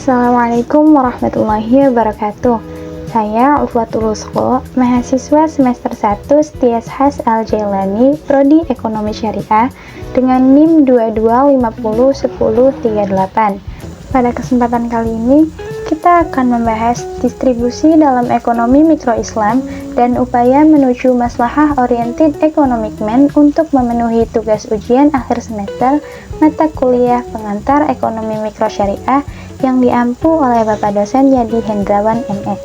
Assalamualaikum warahmatullahi wabarakatuh. Saya Ufwatul Rusqo, mahasiswa semester 1 Stiashas Al-Jailani, Prodi Ekonomi Syariah dengan NIM 22501038. Pada kesempatan kali ini, kita akan membahas distribusi dalam ekonomi mikro Islam dan upaya menuju maslahah oriented economic man untuk memenuhi tugas ujian akhir semester mata kuliah pengantar ekonomi mikro syariah yang diampu oleh Bapak dosen Yadi Hendrawan ME.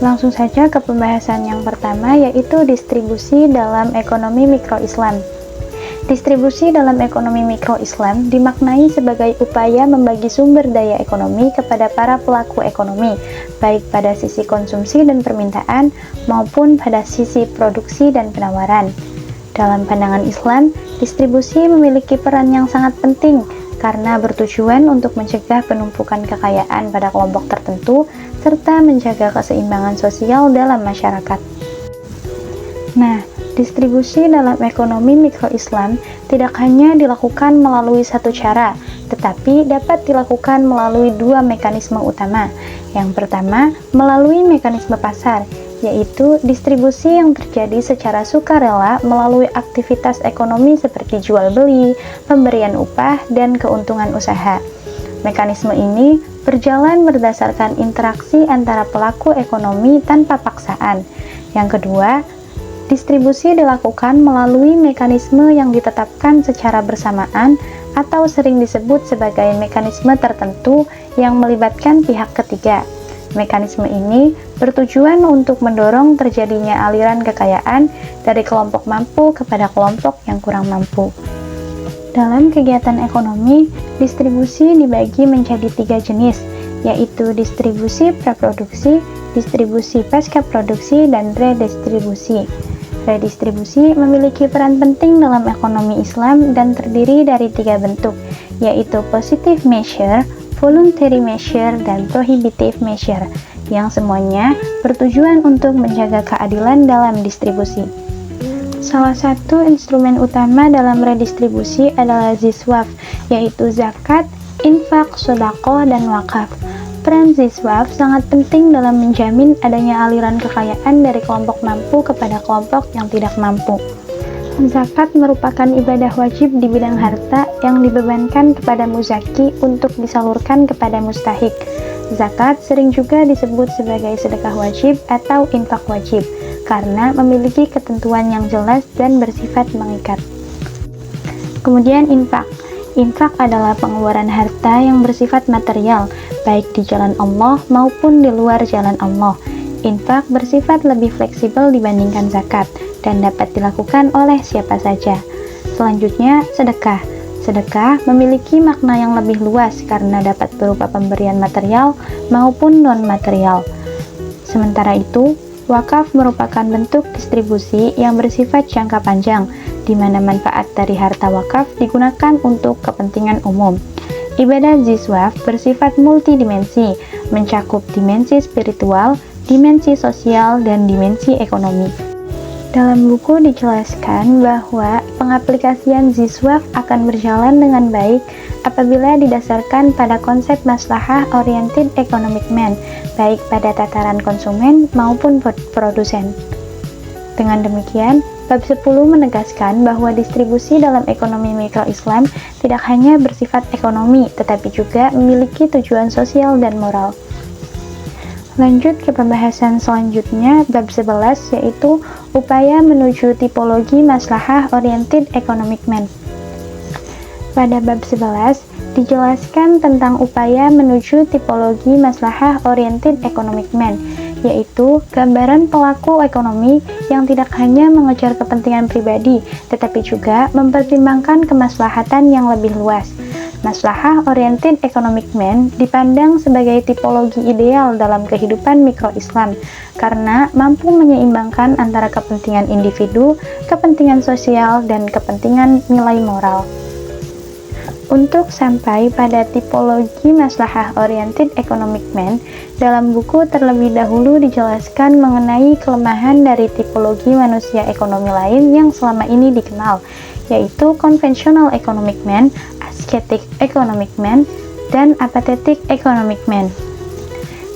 Langsung saja ke pembahasan yang pertama, yaitu distribusi dalam ekonomi mikro Islam. Distribusi dalam ekonomi mikro Islam dimaknai sebagai upaya membagi sumber daya ekonomi kepada para pelaku ekonomi, baik pada sisi konsumsi dan permintaan maupun pada sisi produksi dan penawaran. Dalam pandangan Islam, distribusi memiliki peran yang sangat penting karena bertujuan untuk mencegah penumpukan kekayaan pada kelompok tertentu serta menjaga keseimbangan sosial dalam masyarakat. Nah, distribusi dalam ekonomi mikro Islam tidak hanya dilakukan melalui satu cara, tetapi dapat dilakukan melalui dua mekanisme utama. Yang pertama, melalui mekanisme pasar, yaitu distribusi yang terjadi secara sukarela melalui aktivitas ekonomi seperti jual beli, pemberian upah, dan keuntungan usaha. Mekanisme ini berjalan berdasarkan interaksi antara pelaku ekonomi tanpa paksaan. Yang kedua, distribusi dilakukan melalui mekanisme yang ditetapkan secara bersamaan atau sering disebut sebagai mekanisme tertentu yang melibatkan pihak ketiga. Mekanisme ini bertujuan untuk mendorong terjadinya aliran kekayaan dari kelompok mampu kepada kelompok yang kurang mampu. Dalam kegiatan ekonomi, distribusi dibagi menjadi 3 jenis, yaitu distribusi praproduksi, distribusi pasca produksi, dan redistribusi. Redistribusi memiliki peran penting dalam ekonomi Islam dan terdiri dari 3 bentuk, yaitu positive measure, voluntary measure, dan prohibitive measure, yang semuanya bertujuan untuk menjaga keadilan dalam distribusi. Salah satu instrumen utama dalam redistribusi adalah ziswaf, yaitu zakat, infak, sedekah, dan wakaf. Peran ziswaf sangat penting dalam menjamin adanya aliran kekayaan dari kelompok mampu kepada kelompok yang tidak mampu. Zakat merupakan ibadah wajib di bidang harta yang dibebankan kepada muzaki untuk disalurkan kepada mustahik. Zakat sering juga disebut sebagai sedekah wajib atau infak wajib karena memiliki ketentuan yang jelas dan bersifat mengikat. Kemudian infak. Infak adalah pengeluaran harta yang bersifat material, baik di jalan Allah maupun di luar jalan Allah. Infak bersifat lebih fleksibel dibandingkan zakat dan dapat dilakukan oleh siapa saja. Selanjutnya, sedekah. Sedekah memiliki makna yang lebih luas karena dapat berupa pemberian material maupun non-material. Sementara itu, wakaf merupakan bentuk distribusi yang bersifat jangka panjang, di mana manfaat dari harta wakaf digunakan untuk kepentingan umum. Ibadah ziswaf bersifat multidimensi, mencakup dimensi spiritual, dimensi sosial, dan dimensi ekonomi. Dalam buku dijelaskan bahwa pengaplikasian ziswaf akan berjalan dengan baik apabila didasarkan pada konsep maslahah oriented economic man, baik pada tataran konsumen maupun produsen. Dengan demikian, bab 10 menegaskan bahwa distribusi dalam ekonomi mikro Islam tidak hanya bersifat ekonomi, tetapi juga memiliki tujuan sosial dan moral. Lanjut ke pembahasan selanjutnya, bab 11, yaitu upaya menuju tipologi maslahah oriented economic man. Pada bab 11, dijelaskan tentang upaya menuju tipologi maslahah oriented economic man, yaitu gambaran pelaku ekonomi yang tidak hanya mengejar kepentingan pribadi, tetapi juga mempertimbangkan kemaslahatan yang lebih luas. Maslahah oriented economic man dipandang sebagai tipologi ideal dalam kehidupan mikro Islam karena mampu menyeimbangkan antara kepentingan individu, kepentingan sosial, dan kepentingan nilai moral. Untuk sampai pada tipologi maslahah oriented economic man, dalam buku terlebih dahulu dijelaskan mengenai kelemahan dari tipologi manusia ekonomi lain yang selama ini dikenal, yaitu conventional economic man, ascetic economic man, dan apathetic economic man.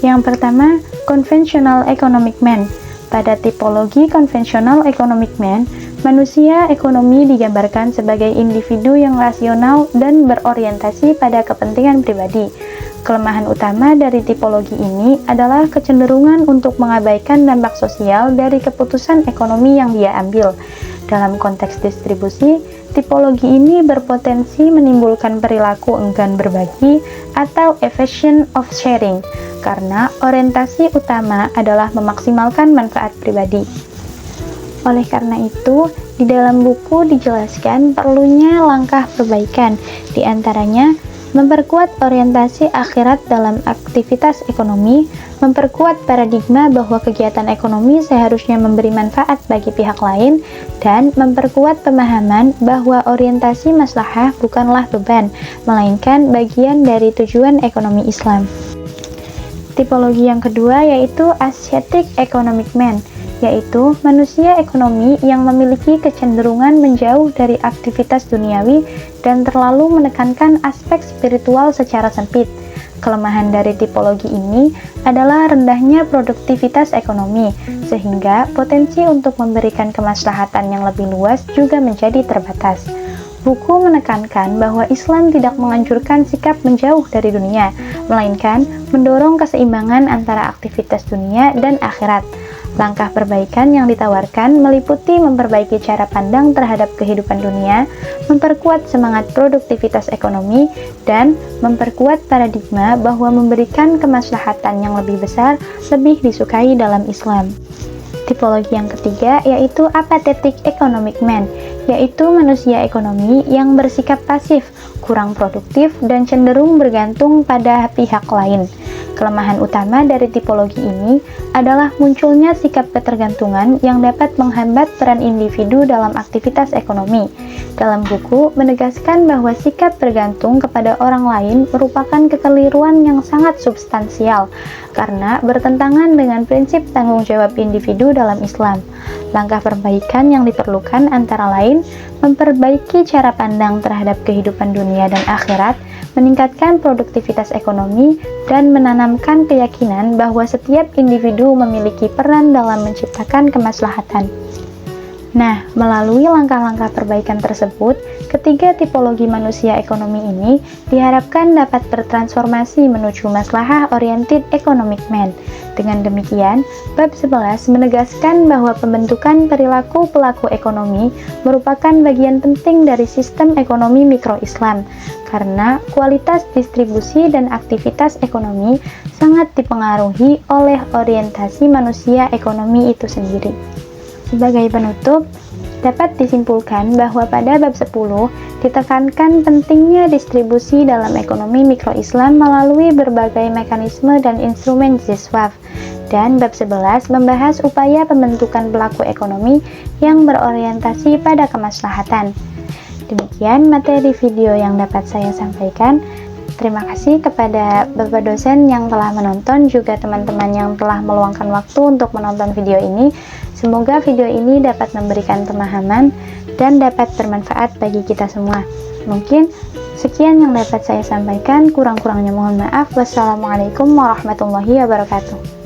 Yang pertama, conventional economic man. Pada tipologi konvensional economic man, manusia ekonomi digambarkan sebagai individu yang rasional dan berorientasi pada kepentingan pribadi. Kelemahan utama dari tipologi ini adalah kecenderungan untuk mengabaikan dampak sosial dari keputusan ekonomi yang dia ambil. Dalam konteks distribusi, tipologi ini berpotensi menimbulkan perilaku enggan berbagi atau evasion of sharing, karena orientasi utama adalah memaksimalkan manfaat pribadi. Oleh karena itu, di dalam buku dijelaskan perlunya langkah perbaikan, di antaranya memperkuat orientasi akhirat dalam aktivitas ekonomi, memperkuat paradigma bahwa kegiatan ekonomi seharusnya memberi manfaat bagi pihak lain, dan memperkuat pemahaman bahwa orientasi maslahah bukanlah beban, melainkan bagian dari tujuan ekonomi Islam. Tipologi yang kedua yaitu ascetic economic man, yaitu manusia ekonomi yang memiliki kecenderungan menjauh dari aktivitas duniawi dan terlalu menekankan aspek spiritual secara sempit. Kelemahan dari tipologi ini adalah rendahnya produktivitas ekonomi, sehingga potensi untuk memberikan kemaslahatan yang lebih luas juga menjadi terbatas. Buku menekankan bahwa Islam tidak menganjurkan sikap menjauh dari dunia, melainkan mendorong keseimbangan antara aktivitas dunia dan akhirat. Langkah perbaikan yang ditawarkan meliputi memperbaiki cara pandang terhadap kehidupan dunia, memperkuat semangat produktivitas ekonomi, dan memperkuat paradigma bahwa memberikan kemaslahatan yang lebih besar lebih disukai dalam Islam. Tipologi yang ketiga yaitu apathetic economic man, yaitu manusia ekonomi yang bersikap pasif, kurang produktif, dan cenderung bergantung pada pihak lain. Kelemahan utama dari tipologi ini adalah munculnya sikap ketergantungan yang dapat menghambat peran individu dalam aktivitas ekonomi. Dalam buku menegaskan bahwa sikap bergantung kepada orang lain merupakan kekeliruan yang sangat substansial karena bertentangan dengan prinsip tanggung jawab individu dalam Islam. Langkah perbaikan yang diperlukan antara lain memperbaiki cara pandang terhadap kehidupan dunia dan akhirat, meningkatkan produktivitas ekonomi, dan menanamkan keyakinan bahwa setiap individu memiliki peran dalam menciptakan kemaslahatan. Nah, melalui langkah-langkah perbaikan tersebut, ketiga tipologi manusia ekonomi ini diharapkan dapat bertransformasi menuju maslahah-oriented economic man. Dengan demikian, bab 11 menegaskan bahwa pembentukan perilaku pelaku ekonomi merupakan bagian penting dari sistem ekonomi mikro-Islam, karena kualitas distribusi dan aktivitas ekonomi sangat dipengaruhi oleh orientasi manusia ekonomi itu sendiri. Sebagai penutup, dapat disimpulkan bahwa pada bab 10 ditekankan pentingnya distribusi dalam ekonomi mikro-Islam melalui berbagai mekanisme dan instrumen ziswaf, dan bab 11 membahas upaya pembentukan pelaku ekonomi yang berorientasi pada kemaslahatan. Demikian materi video yang dapat saya sampaikan. Terima kasih kepada Bapak dosen yang telah menonton, juga teman-teman yang telah meluangkan waktu untuk menonton video ini. Semoga video ini dapat memberikan pemahaman dan dapat bermanfaat bagi kita semua. Mungkin sekian yang dapat saya sampaikan, kurang-kurangnya mohon maaf. Wassalamualaikum warahmatullahi wabarakatuh.